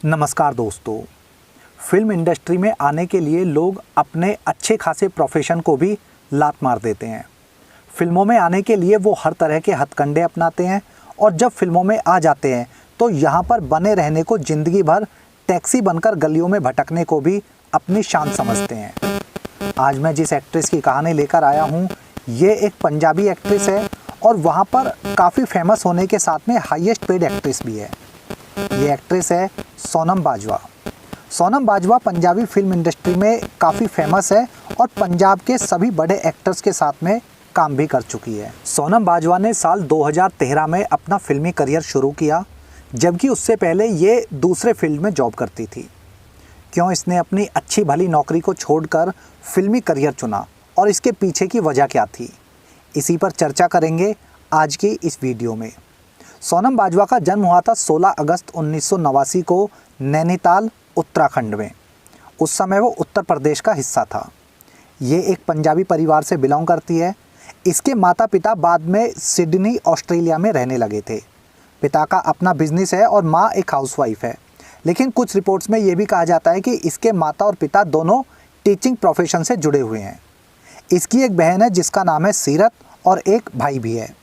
नमस्कार दोस्तों। Film industry में आने के लिए लोग अपने अच्छे खासे प्रोफेशन को भी लात मार देते हैं। फिल्मों में आने के लिए वो हर तरह के हथकंडे अपनाते हैं और जब फिल्मों में आ जाते हैं तो यहाँ पर बने रहने को ज़िंदगी भर टैक्सी बनकर गलियों में भटकने को भी अपनी शान समझते हैं। आज मैं जिस एक्ट्रेस की कहानी लेकर आया हूँ, ये एक पंजाबी एक्ट्रेस है और वहाँ पर काफ़ी फेमस होने के साथ में हाईएस्ट पेड एक्ट्रेस भी है। ये एक्ट्रेस है सोनम बाजवा। सोनम बाजवा पंजाबी फिल्म इंडस्ट्री में काफ़ी फेमस है और पंजाब के सभी बड़े एक्टर्स के साथ में काम भी कर चुकी है। सोनम बाजवा ने साल 2013 में अपना फिल्मी करियर शुरू किया, जबकि उससे पहले ये दूसरे फील्ड में जॉब करती थी। क्यों इसने अपनी अच्छी भली नौकरी को छोड़कर फिल्मी करियर चुना और इसके पीछे की वजह क्या थी, इसी पर चर्चा करेंगे आज की इस वीडियो में। सोनम बाजवा का जन्म हुआ था 16 अगस्त 1989 को नैनीताल, उत्तराखंड में। उस समय वो उत्तर प्रदेश का हिस्सा था। ये एक पंजाबी परिवार से बिलोंग करती है। इसके माता पिता बाद में सिडनी, ऑस्ट्रेलिया में रहने लगे थे। पिता का अपना बिजनेस है और माँ एक हाउसवाइफ है। लेकिन कुछ रिपोर्ट्स में ये भी कहा जाता है कि इसके माता और पिता दोनों टीचिंग प्रोफेशन से जुड़े हुए हैं। इसकी एक बहन है जिसका नाम है सीरत और एक भाई भी है।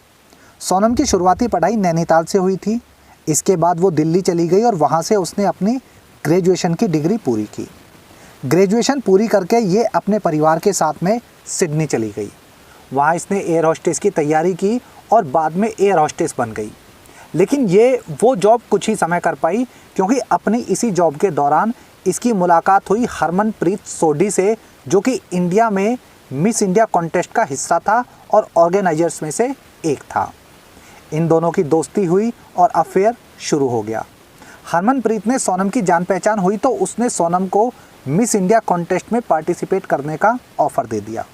सोनम की शुरुआती पढ़ाई नैनीताल से हुई थी। इसके बाद वो दिल्ली चली गई और वहाँ से उसने अपनी ग्रेजुएशन की डिग्री पूरी की। ग्रेजुएशन पूरी करके ये अपने परिवार के साथ में सिडनी चली गई। वहाँ इसने एयर होस्टेस की तैयारी की और बाद में एयर होस्टेस बन गई। लेकिन ये वो जॉब कुछ ही समय कर पाई, क्योंकि अपनी इसी जॉब के दौरान इसकी मुलाकात हुई हरमनप्रीत सोढी से, जो कि इंडिया में मिस इंडिया कॉन्टेस्ट का हिस्सा था और ऑर्गेनाइजर्स में से एक था। इन दोनों की दोस्ती हुई और अफेयर शुरू हो गया। हरमनप्रीत ने सोनम की जान पहचान हुई तो उसने सोनम को मिस इंडिया कॉन्टेस्ट में पार्टिसिपेट करने का ऑफ़र दे दिया।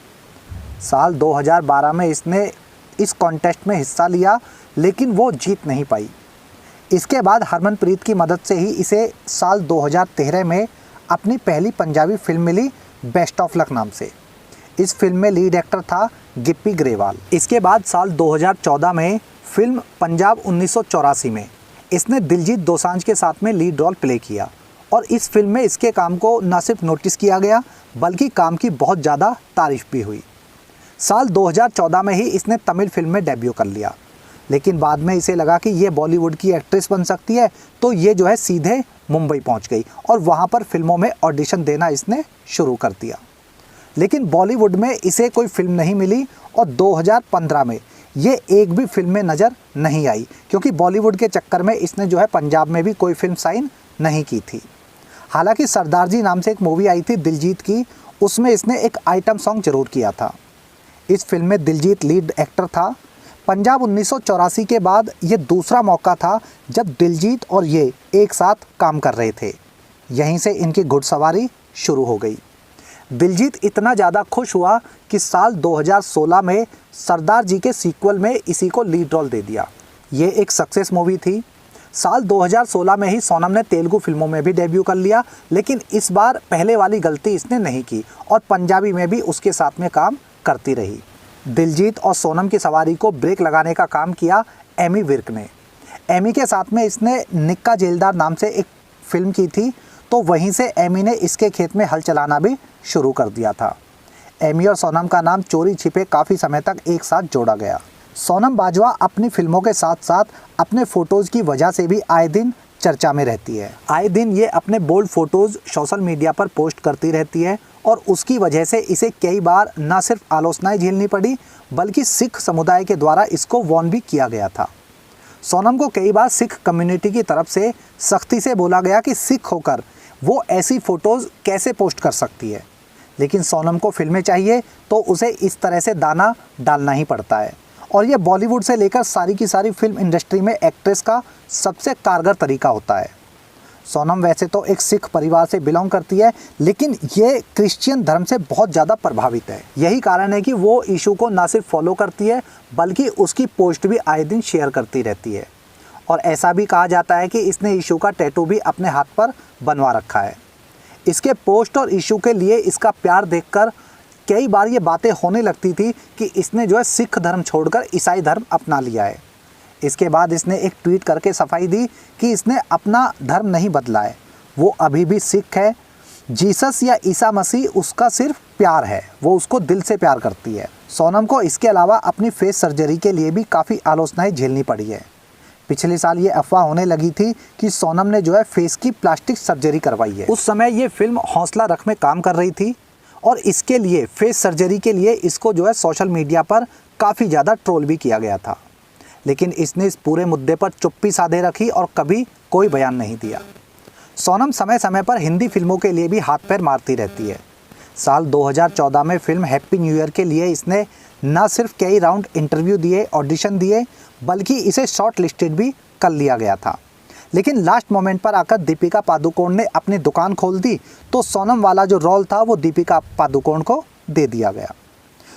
साल 2012 में इसने इस कॉन्टेस्ट में हिस्सा लिया, लेकिन वो जीत नहीं पाई। इसके बाद हरमनप्रीत की मदद से ही इसे साल 2013 में अपनी पहली पंजाबी फिल्म मिली, बेस्ट ऑफ लक नाम से। इस फिल्म में लीड एक्टर था गिप्पी ग्रेवाल। इसके बाद साल 2014 में फिल्म पंजाब 1984 में इसने दिलजीत दोसांझ के साथ में लीड रोल प्ले किया और इस फिल्म में इसके काम को न सिर्फ नोटिस किया गया, बल्कि काम की बहुत ज़्यादा तारीफ भी हुई। साल 2014 में ही इसने तमिल फिल्म में डेब्यू कर लिया, लेकिन बाद में इसे लगा कि ये बॉलीवुड की एक्ट्रेस बन सकती है, तो ये जो है सीधे मुंबई पहुंच गई और वहां पर फिल्मों में ऑडिशन देना इसने शुरू कर दिया। लेकिन बॉलीवुड में इसे कोई फिल्म नहीं मिली और 2015 में ये एक भी फिल्म में नज़र नहीं आई, क्योंकि बॉलीवुड के चक्कर में इसने जो है पंजाब में भी कोई फिल्म साइन नहीं की थी। हालांकि सरदार जी नाम से एक मूवी आई थी दिलजीत की, उसमें इसने एक आइटम सॉन्ग जरूर किया था। इस फिल्म में दिलजीत लीड एक्टर था। पंजाब 1984 के बाद ये दूसरा मौका था जब दिलजीत और ये एक साथ काम कर रहे थे। यहीं से इनकी घुड़सवारी शुरू हो गई। दिलजीत इतना ज़्यादा खुश हुआ कि साल 2016 में सरदार जी के सीक्वल में इसी को लीड रोल दे दिया। ये एक सक्सेस मूवी थी। साल 2016 में ही सोनम ने तेलुगु फिल्मों में भी डेब्यू कर लिया, लेकिन इस बार पहले वाली गलती इसने नहीं की और पंजाबी में भी उसके साथ में काम करती रही। दिलजीत और सोनम की सवारी को ब्रेक लगाने का काम किया एमी विर्क ने। एमी के साथ में इसने निक्का जेलदार नाम से एक फिल्म की थी, तो वहीं से एमी ने इसके खेत में हल चलाना भी शुरू कर दिया था। एमी और सोनम का नाम चोरी छिपे काफ़ी समय तक एक साथ जोड़ा गया। सोनम बाजवा अपनी फिल्मों के साथ साथ अपने फ़ोटोज़ की वजह से भी आए दिन चर्चा में रहती है। आए दिन ये अपने बोल्ड फ़ोटोज़ सोशल मीडिया पर पोस्ट करती रहती है और उसकी वजह से इसे कई बार न सिर्फ आलोचनाएं झेलनी पड़ी, बल्कि सिख समुदाय के द्वारा इसको वॉर्न भी किया गया था। सोनम को कई बार सिख कम्युनिटी की तरफ से सख्ती से बोला गया कि सिख होकर वो ऐसी फ़ोटोज़ कैसे पोस्ट कर सकती है, लेकिन सोनम को फिल्में चाहिए तो उसे इस तरह से दाना डालना ही पड़ता है। और ये बॉलीवुड से लेकर सारी की सारी फिल्म इंडस्ट्री में एक्ट्रेस का सबसे कारगर तरीका होता है। सोनम वैसे तो एक सिख परिवार से बिलोंग करती है, लेकिन ये क्रिश्चियन धर्म से बहुत ज़्यादा प्रभावित है। यही कारण है कि वो इशू को ना सिर्फ फॉलो करती है, बल्कि उसकी पोस्ट भी आए दिन शेयर करती रहती है। और ऐसा भी कहा जाता है कि इसने इशू का टैटू भी अपने हाथ पर बनवा रखा है। इसके पोस्ट और इशू के लिए इसका प्यार देखकर कई बार ये बातें होने लगती थी कि इसने जो है सिख धर्म छोड़कर ईसाई धर्म अपना लिया है। इसके बाद इसने एक ट्वीट करके सफाई दी कि इसने अपना धर्म नहीं बदला है, वो अभी भी सिख है। जीसस या ईसा मसीह उसका सिर्फ प्यार है, वो उसको दिल से प्यार करती है। सोनम को इसके अलावा अपनी फेस सर्जरी के लिए भी काफ़ी आलोचनाएं झेलनी पड़ी है। पिछले साल ये अफवाह होने लगी थी कि सोनम ने जो है फेस की प्लास्टिक सर्जरी करवाई है। उस समय ये फिल्म हौसला रख में काम कर रही थी और इसके लिए फेस सर्जरी के लिए इसको जो है सोशल मीडिया पर काफ़ी ज़्यादा ट्रोल भी किया गया था, लेकिन इसने इस पूरे मुद्दे पर चुप्पी साधे रखी और कभी कोई बयान नहीं दिया। सोनम समय समय पर हिंदी फिल्मों के लिए भी हाथ पैर मारती रहती है। साल 2014 में फिल्म हैप्पी न्यू ईयर के लिए इसने न सिर्फ कई राउंड इंटरव्यू दिए, ऑडिशन दिए, बल्कि इसे शॉर्ट लिस्टेड भी कर लिया गया था। लेकिन लास्ट मोमेंट पर आकर दीपिका पादुकोण ने अपनी दुकान खोल दी तो सोनम वाला जो रोल था वो दीपिका पादुकोण को दे दिया गया।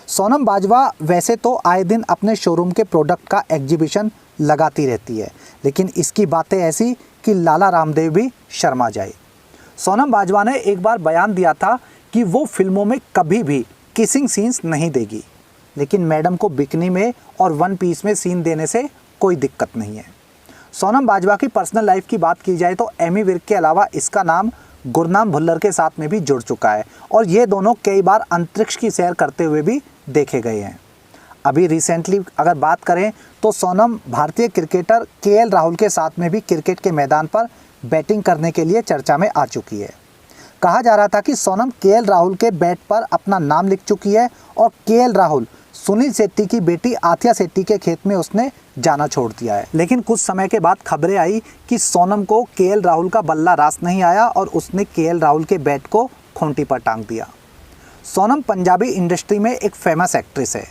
सोनम बाजवा वैसे तो आए दिन अपने शोरूम के प्रोडक्ट का एग्जीबिशन लगाती रहती है, लेकिन इसकी बातें ऐसी कि लाला रामदेव भी शर्मा जाए। सोनम बाजवा ने एक बार बयान दिया था कि वो फिल्मों में कभी भी किसिंग सीन्स नहीं देगी, लेकिन मैडम को बिकनी में और वन पीस में सीन देने से कोई दिक्कत नहीं है। सोनम बाजवा की पर्सनल लाइफ की बात की जाए तो एमी विर्क के अलावा इसका नाम गुरनाम भुल्लर के साथ में भी जुड़ चुका है और ये दोनों कई बार अंतरिक्ष की सैर करते हुए भी देखे गए हैं। अभी रिसेंटली अगर बात करें तो सोनम भारतीय क्रिकेटर केएल राहुल के साथ में भी क्रिकेट के मैदान पर बैटिंग करने के लिए चर्चा में आ चुकी है। कहा जा रहा था कि सोनम केएल राहुल के बैट पर अपना नाम लिख चुकी है और केएल राहुल सुनील शेट्टी की बेटी आथिया शेट्टी के खेत में उसने जाना छोड़ दिया है। लेकिन कुछ समय के बाद खबरें आई कि सोनम को केएल राहुल का बल्ला रास नहीं आया और उसने केएल राहुल के बैट को खूंटी पर टांग दिया। सोनम पंजाबी इंडस्ट्री में एक फेमस एक्ट्रेस है,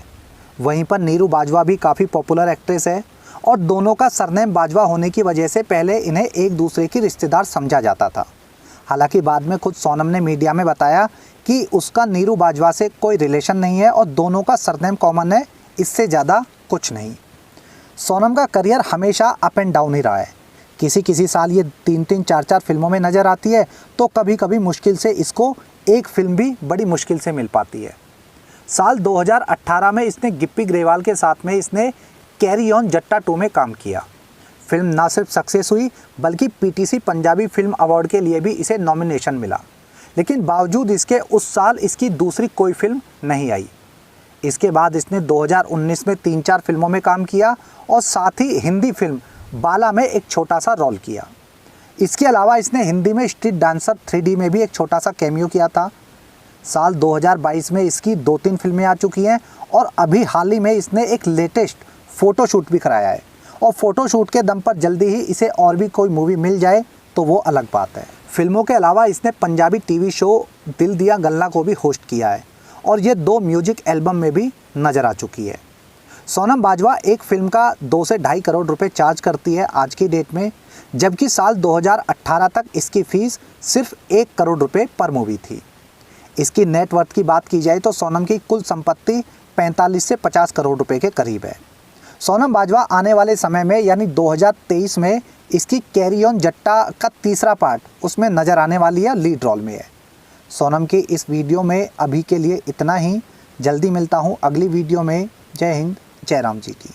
वहीं पर नीरू बाजवा भी काफ़ी पॉपुलर एक्ट्रेस है और दोनों का सरनेम बाजवा होने की वजह से पहले इन्हें एक दूसरे की रिश्तेदार समझा जाता था। हालांकि बाद में खुद सोनम ने मीडिया में बताया कि उसका नीरू बाजवा से कोई रिलेशन नहीं है और दोनों का सरनेम कॉमन है, इससे ज़्यादा कुछ नहीं। सोनम का करियर हमेशा अप एंड डाउन ही रहा है। किसी साल ये 3-3, 4-4 फिल्मों में नज़र आती है तो कभी कभी मुश्किल से इसको एक फिल्म भी बड़ी मुश्किल से मिल पाती है। साल 2018 में इसने गिप्पी ग्रेवाल के साथ में इसने कैरी ऑन जट्टा 2 में काम किया। फिल्म ना सिर्फ सक्सेस हुई बल्कि पीटीसी पंजाबी फिल्म अवार्ड के लिए भी इसे नॉमिनेशन मिला, लेकिन बावजूद इसके उस साल इसकी दूसरी कोई फिल्म नहीं आई। इसके बाद इसने 2019 में 3-4 फिल्मों में काम किया और साथ ही हिंदी फिल्म बाला में एक छोटा सा रोल किया। इसके अलावा इसने हिंदी में स्ट्रीट डांसर 3D में भी एक छोटा सा कैमियो किया था। साल 2022 में इसकी 2-3 फिल्में आ चुकी हैं और अभी हाल ही में इसने एक लेटेस्ट फ़ोटोशूट भी कराया है और फ़ोटोशूट के दम पर जल्दी ही इसे और भी कोई मूवी मिल जाए तो वो अलग बात है। फिल्मों के अलावा इसने पंजाबी टीवी शो दिल दिया गल्ला को भी होस्ट किया है और ये 2 म्यूजिक एल्बम में भी नज़र आ चुकी है। सोनम बाजवा एक फिल्म का 2 से 2.5 करोड़ रुपए चार्ज करती है आज की डेट में, जबकि साल 2018 तक इसकी फ़ीस सिर्फ 1 करोड़ रुपए पर मूवी थी। इसकी नेटवर्थ की बात की जाए तो सोनम की कुल संपत्ति 45 से 50 करोड़ रुपए के करीब है। सोनम बाजवा आने वाले समय में यानी 2023 में इसकी कैरी ऑन जट्टा का तीसरा पार्ट उसमें नज़र आने वाली है, लीड रोल में है। सोनम की इस वीडियो में अभी के लिए इतना ही। जल्दी मिलता हूँ अगली वीडियो में। जय हिंद, जय राम जी की।